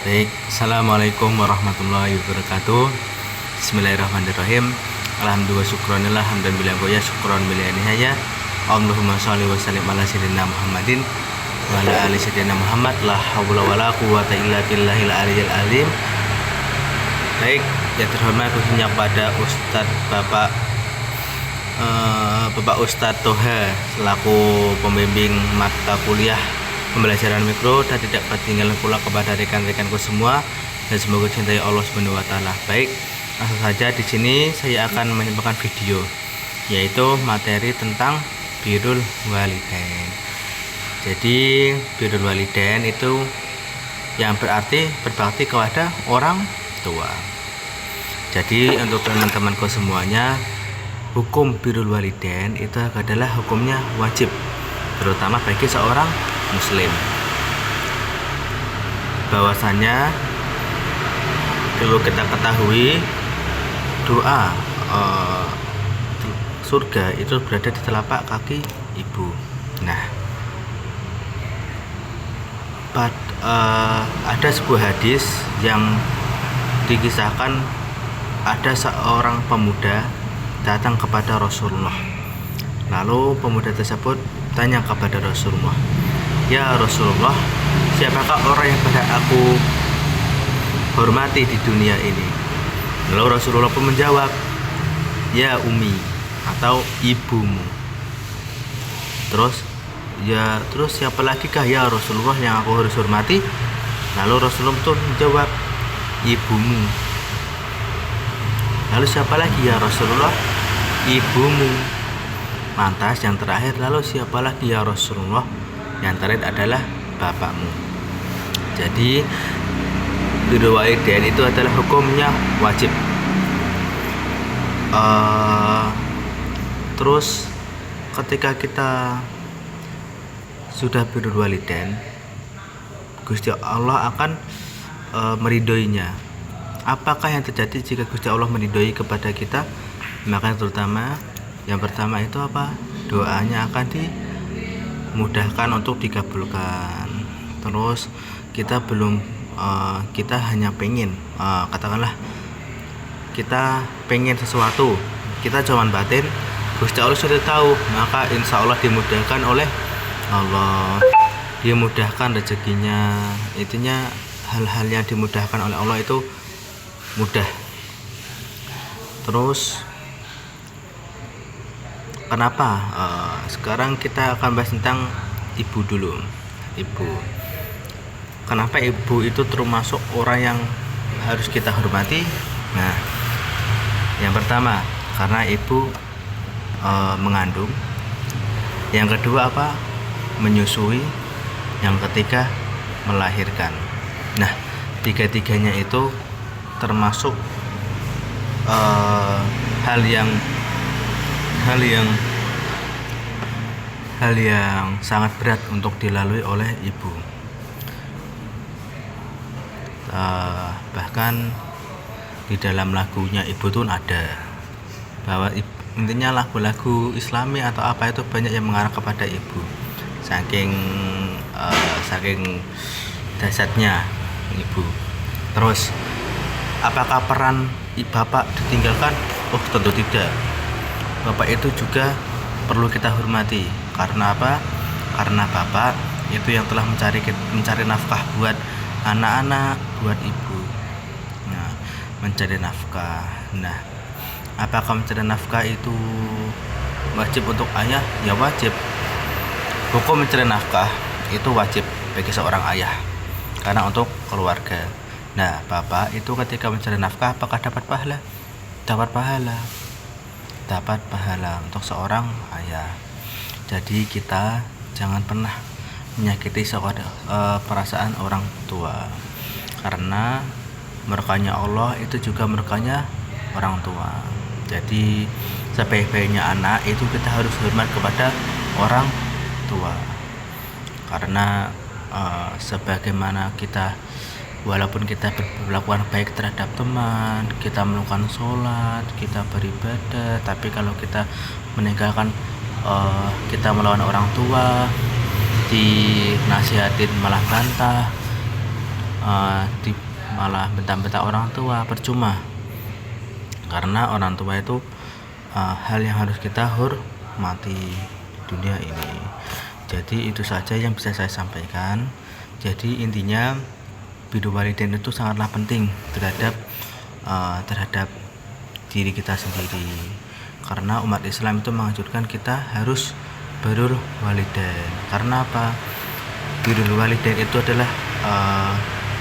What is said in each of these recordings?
Baik, Assalamualaikum warahmatullahi wabarakatuh. Bismillahirrahmanirrahim. Alhamdulillah syukronillah hamdan billah goya syukron billah nihaya. Allahumma sholli wa sallim ala sayyidina Muhammadin wa ala ali sayyidina Muhammad. La haula wala quwwata illa billahil aliyyil azim. Baik, yang terhormat khususnya pada Ustadz Bapak Ustadz Toha selaku pembimbing mata kuliah pembelajaran mikro, dan tidak ketinggalan pula kepada rekan-rekanku semua, dan semoga cintai Allah Subhanahu wa taala. Baik, langsung saja di sini saya akan menyampaikan video yaitu materi tentang birrul walidain. Jadi birrul walidain itu yang berarti berbakti kepada orang tua. Jadi untuk teman-temanku semuanya, hukum birrul walidain itu adalah hukumnya wajib, terutama bagi seorang muslim. Bahwasanya perlu kita ketahui doa surga itu berada di telapak kaki ibu. Nah, ada sebuah hadis yang dikisahkan ada seorang pemuda datang kepada Rasulullah. Lalu pemuda tersebut tanya kepada Rasulullah, "Ya Rasulullah, siapakah orang yang pada aku hormati di dunia ini?" Lalu Rasulullah pun menjawab, "Ya Umi," atau ibumu. Terus siapa lagi kah ya Rasulullah yang aku harus hormati? Lalu Rasulullah pun menjawab, "Ibumu." Lalu siapa lagi ya Rasulullah? "Ibumu." Lantas yang terakhir, lalu siapa lagi ya Rasulullah? Yang terakhir adalah bapakmu. Jadi birrul walidain itu adalah hukumnya wajib. Terus ketika kita sudah birrul walidain, Gusti Allah akan meridhoinya. Apakah yang terjadi jika Gusti Allah meridhoi kepada kita? Maka terutama yang pertama itu apa? Doanya akan dimudahkan untuk dikabulkan. Terus kita hanya pengen, katakanlah kita pengen sesuatu, kita cuman batin, Gusti Allah sudah tahu, maka insya Allah dimudahkan oleh Allah, dimudahkan rezekinya. Intinya hal-hal yang dimudahkan oleh Allah itu mudah. Terus kenapa? Sekarang kita akan bahas tentang ibu dulu. Ibu. Kenapa ibu itu termasuk orang yang harus kita hormati? Nah, yang pertama karena ibu mengandung. Yang kedua apa? Menyusui. Yang ketiga melahirkan. Nah, tiga-tiganya itu termasuk hal yang sangat berat untuk dilalui oleh ibu. Bahkan di dalam lagunya ibu tuh ada bahwa intinya lagu-lagu Islami atau apa itu banyak yang mengarah kepada ibu. Saking dahsyatnya ibu. Terus apakah peran bapak ditinggalkan? Oh, tentu tidak. Bapak itu juga perlu kita hormati. Karena apa? Karena bapak itu yang telah mencari nafkah buat anak-anak, buat ibu. Nah, mencari nafkah. Nah, apakah mencari nafkah itu wajib untuk ayah? Ya wajib. Hukum mencari nafkah itu wajib bagi seorang ayah karena untuk keluarga. Nah, bapak itu ketika mencari nafkah apakah dapat pahala? Dapat pahala untuk seorang ayah. Jadi kita jangan pernah menyakiti perasaan orang tua, karena murkanya Allah itu juga murkanya orang tua. Jadi sebaik-baiknya anak itu kita harus hormat kepada orang tua, karena sebagaimana kita, walaupun kita berlakukan baik terhadap teman, kita melakukan sholat, kita beribadah, tapi kalau kita meninggalkan kita melawan orang tua, dinasihatin malah bantah, malah bentak-bentak orang tua, percuma, karena orang tua itu hal yang harus kita hormati di dunia ini. Jadi itu saja yang bisa saya sampaikan. Jadi intinya birrul walidain itu sangatlah penting terhadap diri kita sendiri, karena umat Islam itu menganjurkan kita harus birrul walidain. Karena apa? Birrul walidain itu adalah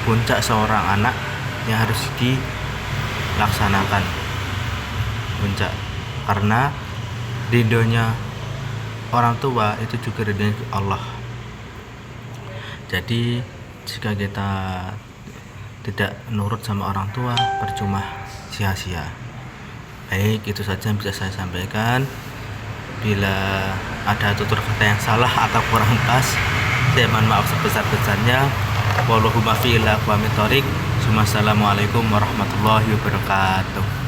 puncak seorang anak yang harus dilaksanakan, puncak, karena ridhonya orang tua itu juga ridhonya Allah. Jadi jika kita tidak nurut sama orang tua, percuma, sia-sia. Baik, itu saja yang bisa saya sampaikan. Bila ada tutur kata yang salah atau kurang pas, saya mohon maaf sebesar-besarnya. Wallahu muwaffiq ila aqwamit thoriq. Wassalamualaikum warahmatullahi wabarakatuh.